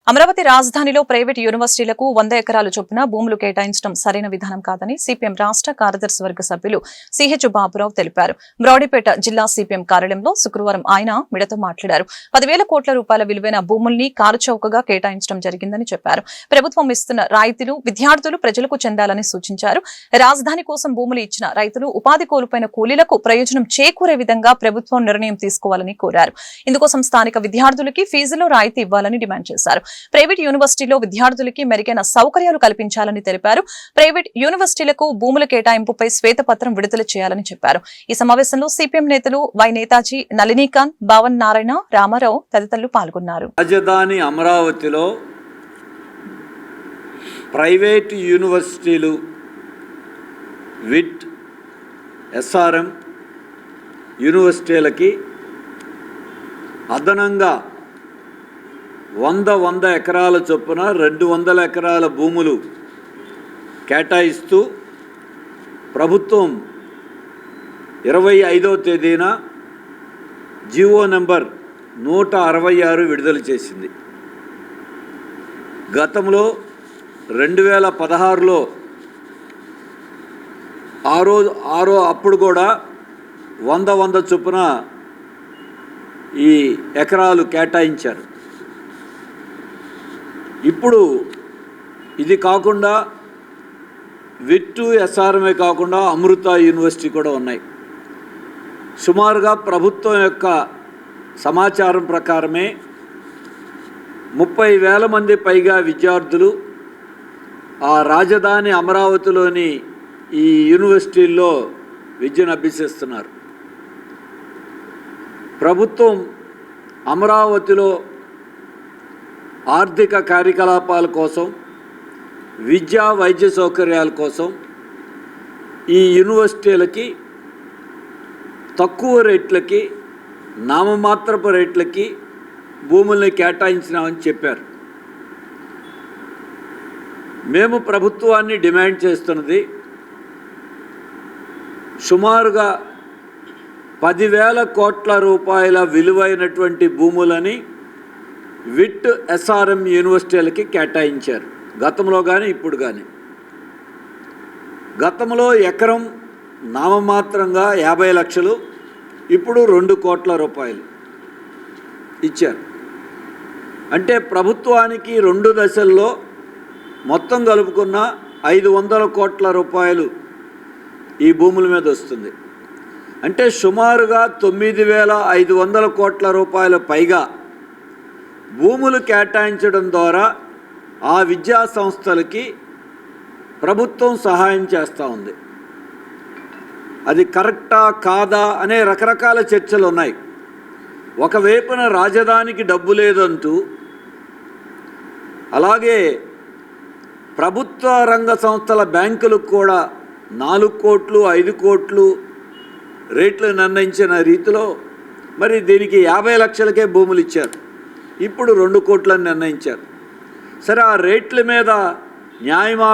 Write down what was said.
అమరావతి రాజధానిలో ప్రైవేటు యూనివర్సిటీలకు 100 ఎకరాలు చొప్పున భూములు కేటాయించడం సరైన విధానం కాదని సిపిఎం రాష్ట్ర కార్యదర్శి వర్గ సభ్యులు సిహెచ్ బాబురావు తెలిపారు. బ్రాడీపేట జిల్లా సిపిఎం కార్యాలయంలో శుక్రవారం ఆయన మీడియాతో మాట్లాడారు. 10,000 కోట్ల రూపాయల విలువైన భూముల్ని కారుచౌకగా కేటాయించడం జరిగిందని చెప్పారు. ప్రభుత్వం ఇస్తున్న రాయితీలు విద్యార్థులు ప్రజలకు చెందాలని సూచించారు. రాజధాని కోసం భూములు ఇచ్చిన రైతులు ఉపాధి కోల్పోయిన కూలీలకు ప్రయోజనం చేకూరే విధంగా ప్రభుత్వం నిర్ణయం తీసుకోవాలని కోరారు. ఇందుకోసం స్థానిక విద్యార్థులకి ఫీజులో రాయితీ ఇవ్వాలని డిమాండ్ చేశారు. ప్రైవేట్ యూనివర్సిటీలో విద్యార్థులకి మెరుగైన సౌకర్యాలు కల్పించాలని తెలిపారు. ప్రైవేట్ యూనివర్సిటీలకు భూముల కేటాయింపుపై శ్వేతపత్రం విడుదల చేయాలని చెప్పారు. ఈ సమావేశంలో సిపిఎం నేతలు వై నేతాజీ, నళినీకాంత్, భావన్ నారాయణ, రామారావు తదితరులు పాల్గొన్నారు. రాజధాని అమరావతిలో ప్రైవేట్ యూనివర్సిటీలు విట్, ఎస్ఆర్ఎం యూనివర్సిటీలకి అదనంగా 100 ఎకరాల చొప్పున 200 ఎకరాల భూములు కేటాయిస్తూ ప్రభుత్వం 25వ తేదీన జీవో నెంబర్ 166 విడుదల చేసింది. గతంలో 2016లో అప్పుడు కూడా 100 చొప్పున ఈ ఎకరాలు కేటాయించారు. ఇప్పుడు ఇది కాకుండా విట్టు, ఎస్ఆర్ఎంఏ కాకుండా అమృత యూనివర్సిటీ కూడా ఉన్నాయి. సుమారుగా ప్రభుత్వం యొక్క సమాచారం ప్రకారమే 30,000 మంది పైగా విద్యార్థులు ఆ రాజధాని అమరావతిలోని ఈ యూనివర్సిటీల్లో విద్యను అభ్యసిస్తున్నారు. ప్రభుత్వం అమరావతిలో ఆర్థిక కార్యకలాపాల కోసం, విద్యా వైద్య సౌకర్యాల కోసం ఈ యూనివర్సిటీలకి తక్కువ రేట్లకి, నామమాత్రపు రేట్లకి భూముల్ని కేటాయించినామని చెప్పారు. మేము ప్రభుత్వాన్ని డిమాండ్ చేస్తున్నది సుమారుగా 10,000 కోట్ల రూపాయల విలువైనటువంటి భూములని విట్, ఎస్ఆర్ఎం యూనివర్సిటీలకి కేటాయించారు. గతంలో కానీ ఇప్పుడు కానీ. గతంలో ఎకరం నామమాత్రంగా 50 లక్షలు, ఇప్పుడు 2 కోట్ల రూపాయలు ఇచ్చారు. అంటే ప్రభుత్వానికి 2 దశల్లో మొత్తం కలుపుకున్న 500 కోట్ల రూపాయలు ఈ భూముల మీద వస్తుంది. అంటే సుమారుగా 9,500 కోట్ల రూపాయల పైగా భూములు కేటాయించడం ద్వారా ఆ విద్యా సంస్థలకి ప్రభుత్వం సహాయం చేస్తూ ఉంది. అది కరెక్టా కాదా అనే రకరకాల చర్చలు ఉన్నాయి. ఒకవైపున రాజధానికి డబ్బు లేదంటూ, అలాగే ప్రభుత్వ రంగ సంస్థల బ్యాంకులకు కూడా 4 కోట్లు 5 కోట్లు రేట్లు నిర్ణయించిన రీతిలో మరి దీనికి 50 లక్షలకే భూములు ఇచ్చారు. ఇప్పుడు 2 కోట్లని నిర్ణయించారు. సరే, ఆ రేట్ల మీద న్యాయమా